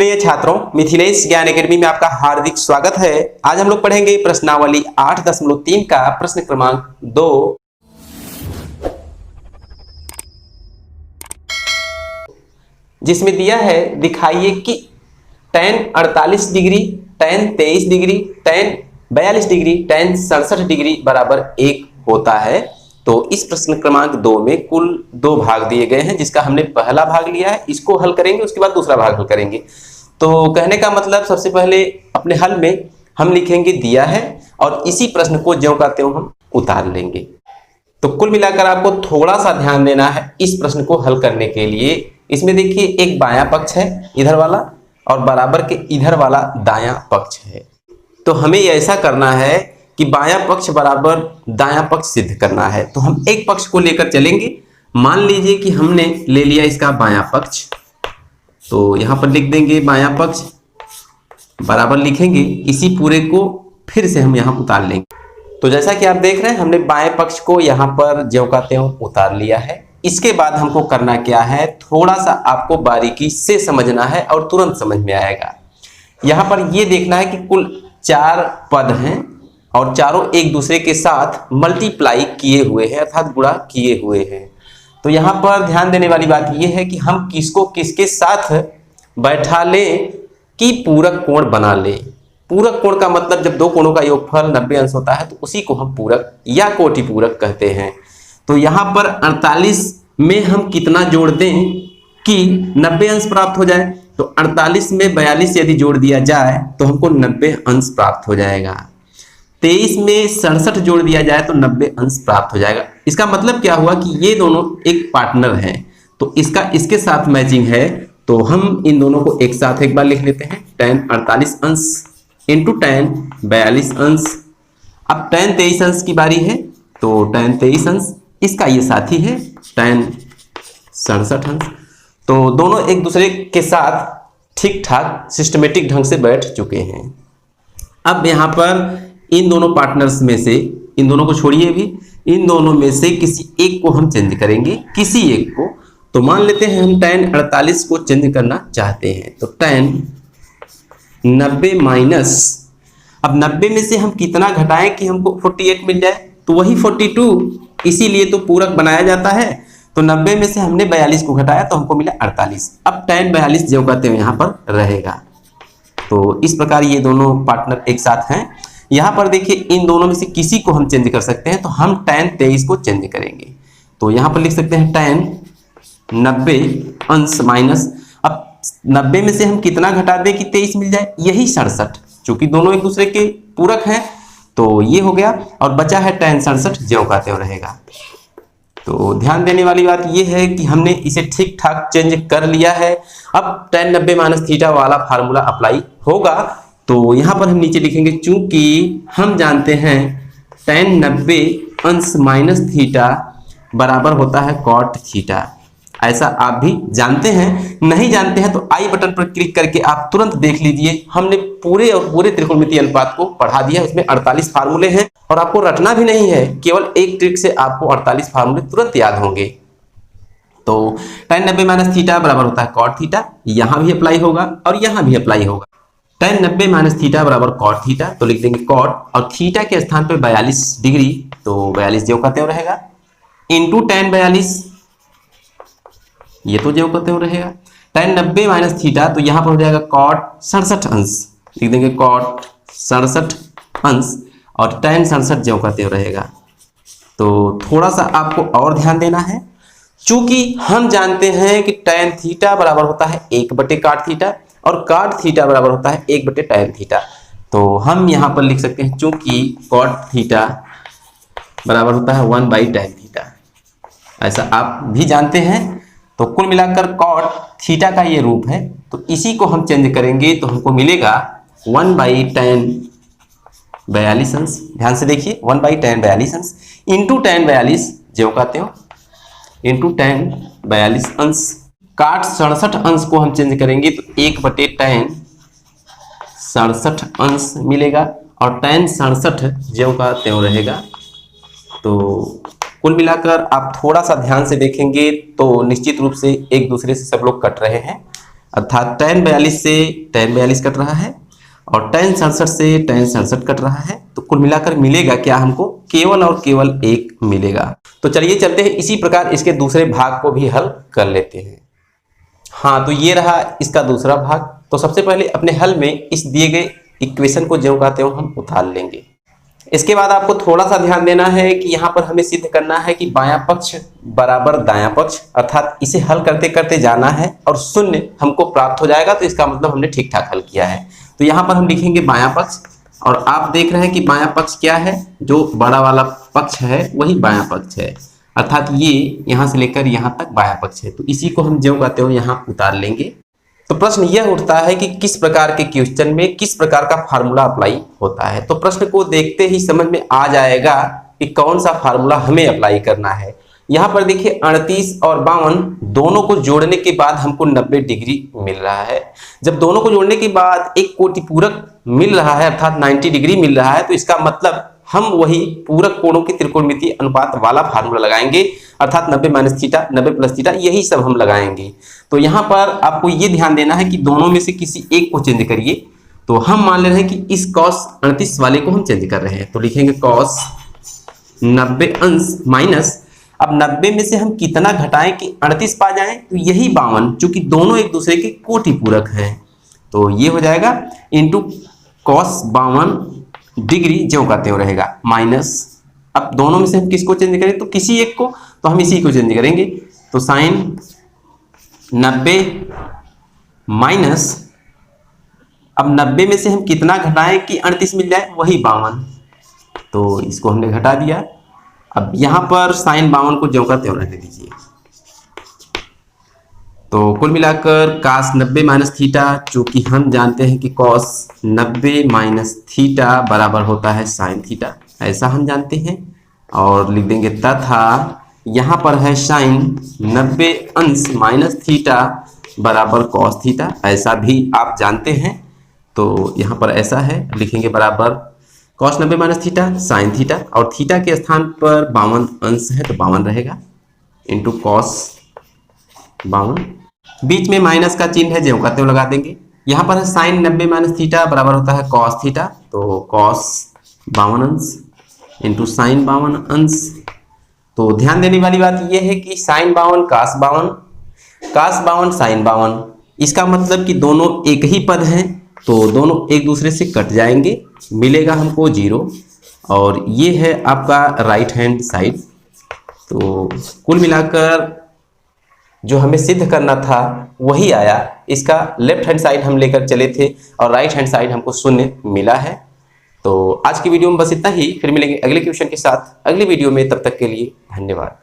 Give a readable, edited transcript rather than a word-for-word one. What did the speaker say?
प्रिय छात्रों, मिथिलेश ज्ञान एकेडमी में आपका हार्दिक स्वागत है। आज हम लोग पढ़ेंगे प्रश्नावली 8.3 का प्रश्न क्रमांक 2, जिसमें दिया है दिखाइए कि tan 48 degree, tan 23 degree, tan 42 degree, tan 67 degree बराबर 1 होता है। तो इस प्रश्न क्रमांक 2 में कुल 2 भाग दिए गए हैं, जिसका हमने पहला भाग लिया है, इसको हल करेंगे, उसके बाद दूसरा भाग हल करेंगे। तो कहने का मतलब सबसे पहले अपने हल में हम लिखेंगे दिया है और इसी प्रश्न को ज्यों का त्यों हम उतार लेंगे। तो कुल मिलाकर आपको थोड़ा सा ध्यान देना है इस प्रश्न को हल करने के लिए। इसमें देखिए एक बायां पक्ष है इधर वाला और बराबर के इधर वाला दायां पक्ष है। तो हमें ऐसा करना है कि बायां पक्ष बराबर दायां पक्ष सिद्ध करना है। तो हम एक पक्ष को लेकर चलेंगे। मान लीजिए कि हमने ले लिया इसका बायां पक्ष, तो यहां पर लिख देंगे बायां पक्ष बराबर लिखेंगे, इसी पूरे को फिर से हम यहां उतार लेंगे। तो जैसा कि आप देख रहे हैं हमने बाएं पक्ष को यहां पर ज्यों का त्यों उतार लिया है। इसके बाद हमको करना क्या है, थोड़ा सा आपको बारीकी से समझना है और तुरंत समझ में आएगा। यहां पर यह देखना है कि कुल 4 पद हैं और चारों एक दूसरे के साथ मल्टीप्लाई किए हुए हैं अर्थात गुणा किए हुए हैं। तो यहाँ पर ध्यान देने वाली बात यह है कि हम किसको किसके साथ बैठा लें कि पूरक कोण बना ले। पूरक कोण का मतलब जब दो कोणों का योगफल 90 अंश होता है तो उसी को हम पूरक या कोटि पूरक कहते हैं। तो यहाँ पर 48 में हम कितना जोड़ दें कि 90 अंश प्राप्त हो जाए, तो 48 में 42 यदि जोड़ दिया जाए तो हमको 90 अंश प्राप्त हो जाएगा। 23 में 67 जोड़ दिया जाए तो 90 अंश प्राप्त हो जाएगा। इसका मतलब क्या हुआ कि ये दोनों एक पार्टनर हैं, तो इसका इसके साथ मैचिंग है। तो हम इन दोनों को एक साथ एक बार लिख लेते हैं, tan 48 अंश इंटू tan 42 अंश। अब tan 23 अंश की बारी है, तो tan 23 अंश इसका ये साथी है tan 67 अंश। तो दोनों एक दूसरे के साथ ठीक ठाक सिस्टमेटिक ढंग से बैठ चुके हैं। अब यहाँ पर इन दोनों पार्टनर्स में से, इन दोनों को छोड़िए भी, इन दोनों में से किसी एक को हम चेंज करेंगे, किसी एक को। तो मान लेते हैं हम tan 48 को चेंज करना चाहते हैं, तो tan 90 माइनस, अब 90 में से हम कितना घटाएं कि हमको 48 मिल जाए, तो वही 42, इसीलिए तो पूरक बनाया जाता है। तो 90 में से हमने 42 को घटाया तो हमको मिला 48। अब tan 42 ज्यों का त्यों यहाँ पर रहेगा। तो इस प्रकार ये दोनों पार्टनर एक साथ हैं। यहाँ पर देखिए इन दोनों में से किसी को हम चेंज कर सकते हैं, तो हम tan 23 को चेंज करेंगे। तो यहाँ पर लिख सकते हैं tan 90 अंश माइनस, अब 90 में से हम कितना घटा दें कि 23 मिल जाए, यही 67, चूंकि दोनों एक दूसरे के पूरक हैं तो ये हो गया और बचा है tan 67 ज्यों का त्यों रहेगा। तो ध्यान देने वाली बात यह है कि हमने इसे ठीक ठाक चेंज कर लिया है। अब tan 90 माइनस थीटा वाला फार्मूला अप्लाई होगा। तो यहाँ पर हम नीचे लिखेंगे, चूंकि हम जानते हैं tan 90 अंश माइनस थीटा बराबर होता है कॉट थीटा। ऐसा आप भी जानते हैं, नहीं जानते हैं तो आई बटन पर क्लिक करके आप तुरंत देख लीजिए। हमने पूरे और पूरे त्रिकोणमितीय अनुपात को पढ़ा दिया, उसमें 48 फार्मूले हैं और आपको रटना भी नहीं है, केवल एक ट्रिक से आपको 48 फार्मूले तुरंत याद होंगे। तो tan 90 माइनस थीटा बराबर होता है कॉट थीटा, यहां भी अप्लाई होगा और यहां भी अप्लाई होगा। tan 90 माइनस थीटा बराबर कॉट थीटा, तो लिख देंगे कॉट और थीटा के स्थान पर 42 डिग्री, तो 42 ज्यों का त्यों रहेगा, इंटू tan 42, ये तो ज्यों का त्यों रहेगा। tan 90 माइनस थीटा, तो यहां पर हो जाएगा कॉट 67 अंश, लिख देंगे कॉट 67 अंश और tan 67 ज्यों का त्यों रहेगा। तो थोड़ा सा आपको और ध्यान देना है, चूंकि हम जानते हैं कि tan थीटा बराबर होता है 1/cot थीटा और cot थीटा बराबर होता है 1/tan थीटा। तो हम यहां पर लिख सकते हैं, चूंकि cot थीटा बराबर होता है 1/tan थीटा, ऐसा आप भी जानते हैं। तो कुल मिलाकर cot थीटा का ये रूप है, तो इसी को हम चेंज करेंगे तो हमको मिलेगा 1/tan 42 अंश। ध्यान से देखिए 1/tan 42 अंश इंटू tan 42 ज्यों का त्यों इंटू tan 42 अंश। cot 67 अंश को हम चेंज करेंगे तो 1/tan 67 अंश मिलेगा और tan 67 ज्यों का त्यों रहेगा। तो कुल मिलाकर आप थोड़ा सा ध्यान से देखेंगे तो निश्चित रूप से एक दूसरे से सब लोग कट रहे हैं। अर्थात tan 42 से tan 42 कट रहा है और tan 67 से tan 67 कट रहा है। तो कुल मिलाकर मिलेगा क्या हमको, केवल और केवल 1 मिलेगा। तो चलिए चलते हैं इसी प्रकार इसके दूसरे भाग को भी हल कर लेते हैं। हाँ, तो ये रहा इसका दूसरा भाग। तो सबसे पहले अपने हल में इस दिए गए इक्वेशन को ज्यों का त्यों हम उतार लेंगे। इसके बाद आपको थोड़ा सा ध्यान देना है कि यहाँ पर हमें सिद्ध करना है कि बायां पक्ष बराबर दायां पक्ष, अर्थात इसे हल करते करते जाना है और शून्य हमको प्राप्त हो जाएगा। तो इसका मतलब हमने ठीक ठाक हल किया है। तो यहाँ पर हम लिखेंगे बायां पक्ष, और आप देख रहे हैं कि बायां पक्ष क्या है, जो बड़ा वाला पक्ष है वही बायां पक्ष है, अर्थात ये यहाँ से लेकर यहाँ तक बायां पक्ष है। तो इसी को हम ज्यों का त्यों यहाँ उतार लेंगे। तो प्रश्न यह उठता है कि किस प्रकार के क्वेश्चन में किस प्रकार का फार्मूला अप्लाई होता है। तो प्रश्न को देखते ही समझ में आ जाएगा कि कौन सा फार्मूला हमें अप्लाई करना है। यहाँ पर देखिए 38 और 52 दोनों को जोड़ने के बाद हमको 90 डिग्री मिल रहा है। जब दोनों को जोड़ने के बाद एक कोटि पूरक मिल रहा है अर्थात 90 डिग्री मिल रहा है, तो इसका मतलब हम वही पूरक कोणों की त्रिकोणमितीय अनुपात वाला फार्मूला लगाएंगे, अर्थात 90 माइनस थीटा 90 प्लस थीटा, यही सब हम लगाएंगे। तो यहाँ पर आपको ये ध्यान देना है कि दोनों में से किसी एक को चेंज करिए। तो हम मान ले रहे हैं कि इस cos 38 वाले को हम चेंज कर रहे हैं, तो लिखेंगे cos 90 अंश माइनस, अब 90 में से हम कितना घटाएं कि 38 पा जाएं, तो यही 52, चूंकि दोनों एक दूसरे के कोटि पूरक हैं। तो ये हो जाएगा इंटू cos 52 डिग्री ज्यों का त्यों रहेगा माइनस, अब दोनों में से हम किसको चेंज करें, तो किसी एक को, तो हम इसी को चेंज करेंगे। तो साइन 90 माइनस, अब 90 में से हम कितना घटाएं कि 38 मिल जाए, वही 52, तो इसको हमने घटा दिया। अब यहाँ पर साइन 52 को ज्यों का त्यों रहने दीजिए। तो कुल मिलाकर cos 90 माइनस थीटा, चूंकि हम जानते हैं कि cos 90 माइनस थीटा बराबर होता है साइन थीटा, ऐसा हम जानते हैं, और लिख देंगे तथा यहाँ पर है साइन 90 अंश माइनस थीटा बराबर cos थीटा, ऐसा भी आप जानते हैं। तो यहाँ पर ऐसा है, लिखेंगे बराबर cos 90 minus theta sine theta, और थीटा के स्थान पर 52 अंश है तो 52 रहेगा, इंटू cos 52, बीच में माइनस का चिन्ह है ज्यों का त्यों लगा देंगे। यहाँ पर है साइन 90 माइनस थीटा बराबर होता है cos थीटा, तो cos 52 अंश इंटू साइन 52 अंश। तो ध्यान देने वाली बात यह है कि साइन 52 cos 52 साइन 52, इसका मतलब कि दोनों एक ही पद हैं, तो दोनों एक दूसरे से कट जाएंगे, मिलेगा हमको 0, और ये है आपका राइट हैंड साइड। तो कुल मिलाकर जो हमें सिद्ध करना था वही आया, इसका लेफ्ट हैंड साइड हम लेकर चले थे और राइट हैंड साइड हमको शून्य मिला है। तो आज की वीडियो में बस इतना ही, फिर मिलेंगे अगले क्वेश्चन के साथ अगली वीडियो में, तब तक के लिए धन्यवाद।